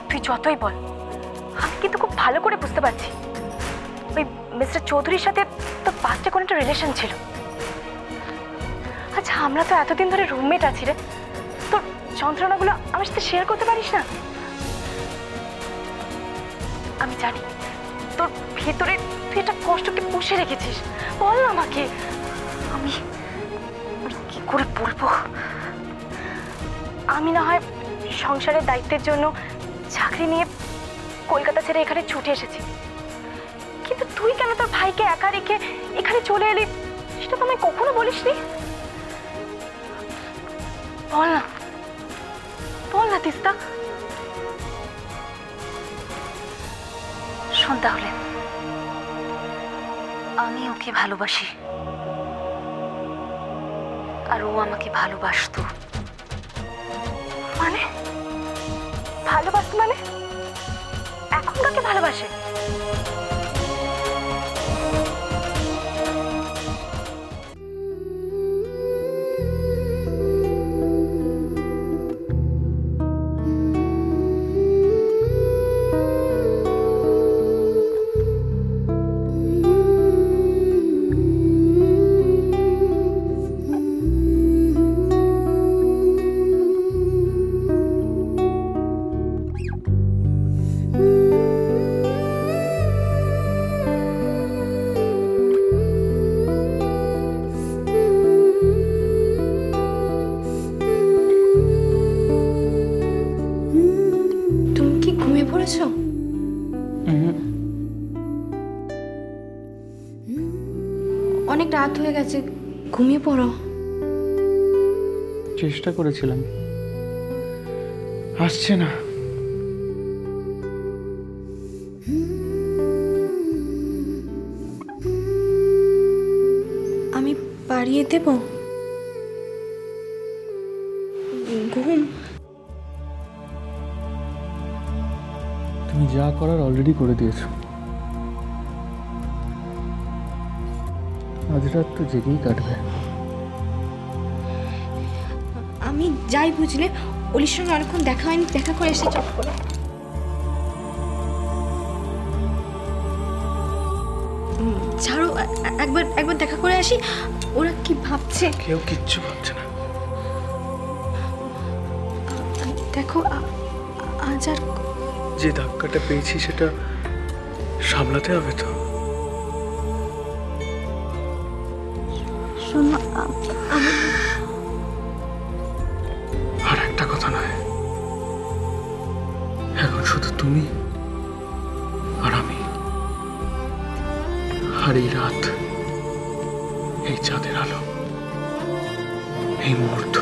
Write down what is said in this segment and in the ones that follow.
তুই যতই বল, আমি কিন্তু খুব ভালো করে বুঝতে পারছি ওই মিস্টার চৌধুরীর সাথে তোর পাস্টে কোনো একটা রিলেশন ছিল। আচ্ছা, আমরা তো এতদিন ধরে রুমমেট আছি রে, তোর যন্ত্রণাগুলো আমার সাথে শেয়ার করতে পারিস না? আমি জানি তোর ভেতরে তুই একটা কষ্টকে পুষে রেখেছিস, বল না আমাকে। আমি কি করে বলবো? আমি না হয় সংসারের দায়িত্বের জন্য চাকরি নিয়ে কলকাতা ছেড়ে এখানে ছুটে এসেছি, কিন্তু তুই কেন তোর ভাইকে একা রেখে এখানে চলে এলি সেটা তো আমায় কখনো বলিসনি। বল না, বল না তিস্তা। শোন তাহলে, আমি ওকে ভালোবাসি আর ও আমাকে ভালোবাসতো। মানে ভালোবাসতো মানে এখন কাকে ভালোবাসে? অনেক রাত হয়ে গেছে, ঘুমিয়ে পড়ো। চেষ্টা করেছিলাম, আসছে না। আমি বাড়িয়ে দেব ঘুম। তুমি যা করার অলরেডি করে দিয়েছো। আজ রাত তো জেগেই কাটবে। আমি যাই, বুঝলে অলির সঙ্গে অনেকক্ষণ দেখা হয়নি, দেখা করে এসে চট করে। ছাড়ো, একবার দেখা করে আসি। ওরা কি ভাবছে? কেউ কিচ্ছু ভাবছে না। দেখো, আজ আর যে ধাক্কাটা পেয়েছি সেটা সামলাতে হবে তো। শোনো, আর একটা কথা নয়, এখন শুধু তুমি আর আমি, আর এই রাত, এই চাঁদের আলো, এই মুহূর্ত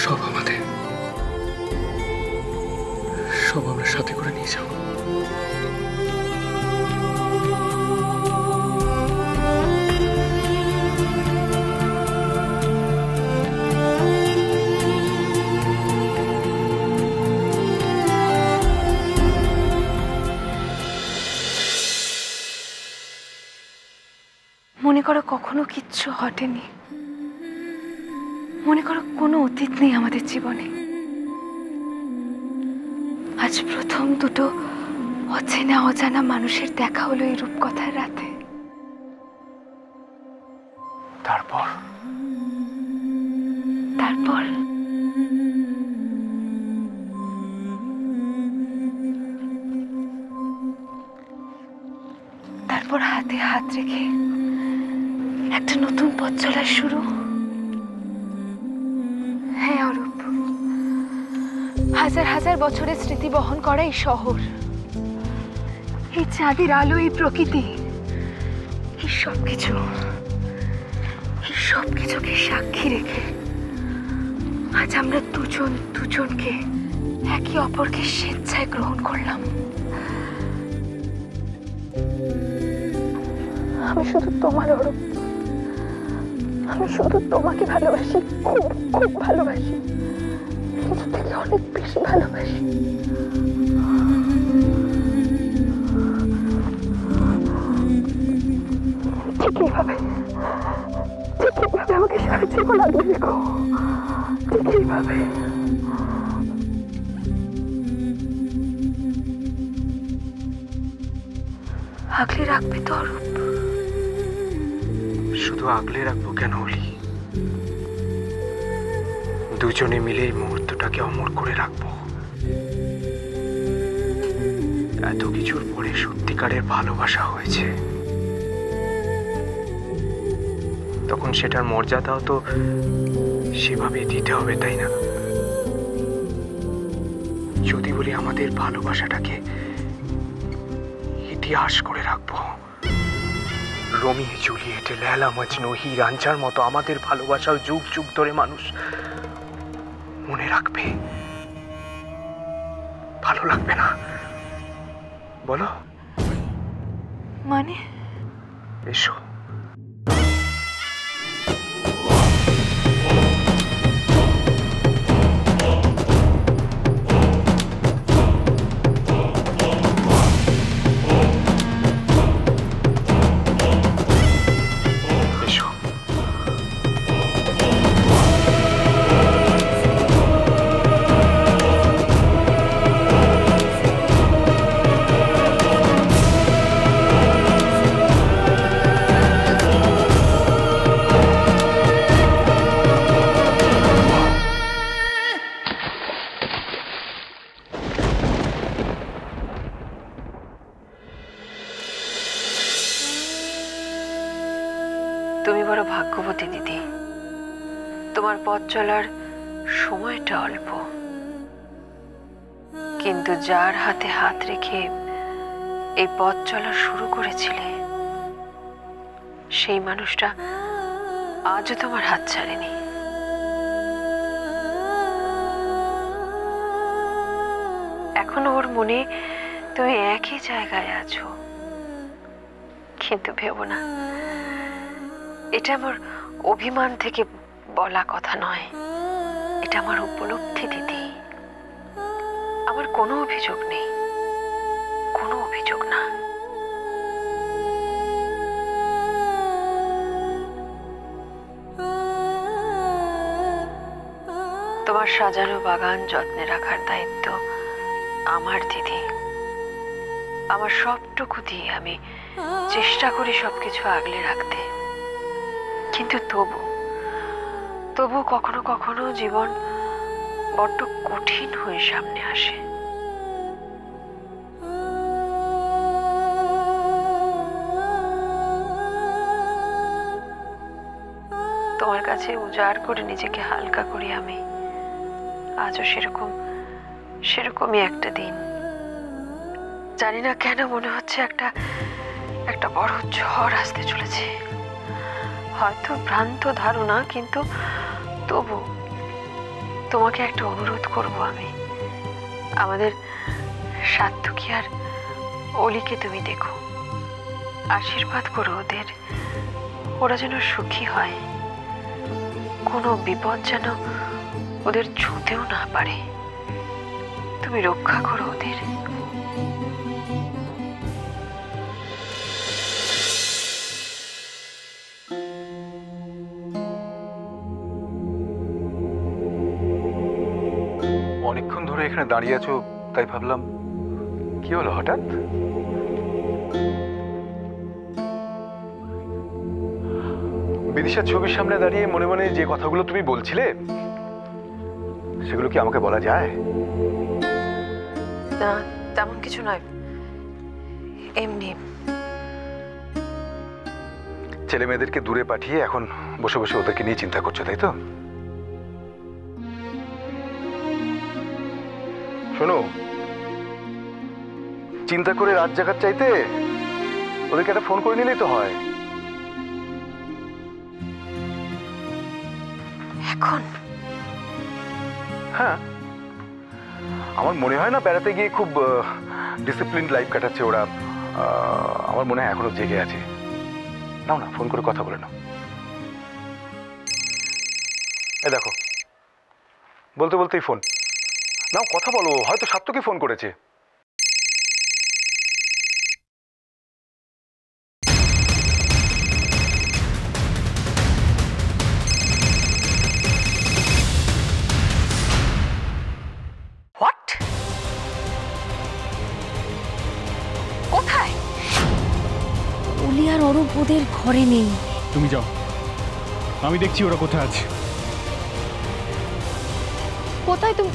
সব আমাদের, সব আমরা সাথে করে নিয়ে যাবো। মনে করো কখনো কিচ্ছু ঘটেনি, মনে করো কোনো অতীত নেই আমাদের জীবনে। আজ প্রথম দুটো অচেনা অজানা মানুষের দেখা হলো এই রূপকথার রাতে। তারপর তারপর তারপর হাতে হাত রেখে একটা নতুন পথ চলার শুরু। হ্যাঁ অরূপ, হাজার হাজার বছরের স্মৃতি বহন করা এই শহর, এই চাঁদের আলো, এই প্রকৃতি, এই সবকিছুকে সাক্ষী রেখে আজ আমরা দুজনকে একে অপরকে স্বেচ্ছায় গ্রহণ করলাম। আমি শুধু তোমার অরূপ, আমি শুধু তোমাকে ভালোবাসি, খুব খুব ভালোবাসি, নিজের থেকে অনেক বেশি ভালোবাসি। ঠিক এইভাবে আমাকে সারা জীবন আগলে রেখো, ঠিক এইভাবে। আগলে রাখবে তো অরূপ? শুধু আগলে রাখবো কেন অলি, দুজনে মিলে এই মুহূর্তটাকে অমর করে রাখবো। এত কিছুর পরে সত্যিকারের ভালোবাসা হয়েছে, তখন সেটার মর্যাদাও তো সেভাবে দিতে হবে, তাই না? যদি বলি আমাদের ভালোবাসাটাকে ইতিহাস করে রাখবো, রোমিও জুলিয়েটে, লেলা মজনু, হীর রাঞ্ঝার মতো আমাদের ভালোবাসাও যুগ যুগ ধরে মানুষ মনে রাখবে, ভালো লাগবে না বলো? মানে এসো। তুমি বড় ভাগ্যবতী দিদি, তোমার পথ চলার সময়টা অল্প, কিন্তু যার হাতে হাত রেখে এই পথ চলা শুরু করেছিলে সেই মানুষটা আজও তোমার হাত ছাড়েনি। এখনো ওর মনে তুমি একই জায়গায় আছো, কিন্তু ভেবো না, এটা আমার অভিমান থেকে বলা কথা নয়, এটা আমার উপলব্ধি দিদি। আমার কোনো অভিযোগ নেই, কোনো অভিযোগ না। তোমার সাজানো বাগান যত্নে রাখার দায়িত্ব আমার দিদি। আমার সবটুকু দিয়ে আমি চেষ্টা করি সবকিছু আগলে রাখতে, কিন্তু তবু কখনো কখনো জীবন বড্ড কঠিন হয়ে সামনে আসে। তোমার কাছে উজাড় করে নিজেকে হালকা করি আমি, আজও সেরকমই একটা দিন। জানি না কেন মনে হচ্ছে একটা বড় ঝড় আসতে চলেছে। হয়তো ভ্রান্ত ধারণা, কিন্তু তবু তোমাকে একটা অনুরোধ করব আমি। আমাদের সাত্তকী আর অলিকে তুমি দেখো, আশীর্বাদ করো ওদের, ওরা যেন সুখী হয়, কোনো বিপদ যেন ওদের ছুঁতেও না পারে। তুমি রক্ষা করো ওদের। অনেকক্ষণ ধরে এখানে দাঁড়িয়ে আছো, তাই ভাবলাম কি হলো হঠাৎ? বিদিশার ছবির সামনে দাঁড়িয়ে মনে মনে যে কথাগুলো তুমি বলছিলে সেগুলো কি আমাকে বলা যায়? না, তেমন কিছু নয়, এমনি। ছেলে মেয়েদেরকে দূরে পাঠিয়ে এখন বসে বসে ওদেরকে নিয়ে চিন্তা করছো, তাই তো? শোনো, চিন্তা করে রাত জাগার চাইতে ওদেরকে একটা ফোন করে নিলেই তো হয়। এখন? হ্যাঁ, আমার মনে হয় না বেড়াতে গিয়ে খুব ডিসিপ্লিন লাইফ কাটাচ্ছে ওরা। আমার মনে হয় এখনো জেগে আছে। নাও না, ফোন করে কথা বলে নাও। এ দেখো, বলতে বলতেই ফোন নাও, কথা বলো। হয়তো সাত্তকী ফোন করেছে। হোয়াট? কোথায়? তুলি আর অরূপ ওদের ঘরে নেই। তুমি যাও, আমি দেখছি ওরা কোথায় আছে। কোথায় তুমি?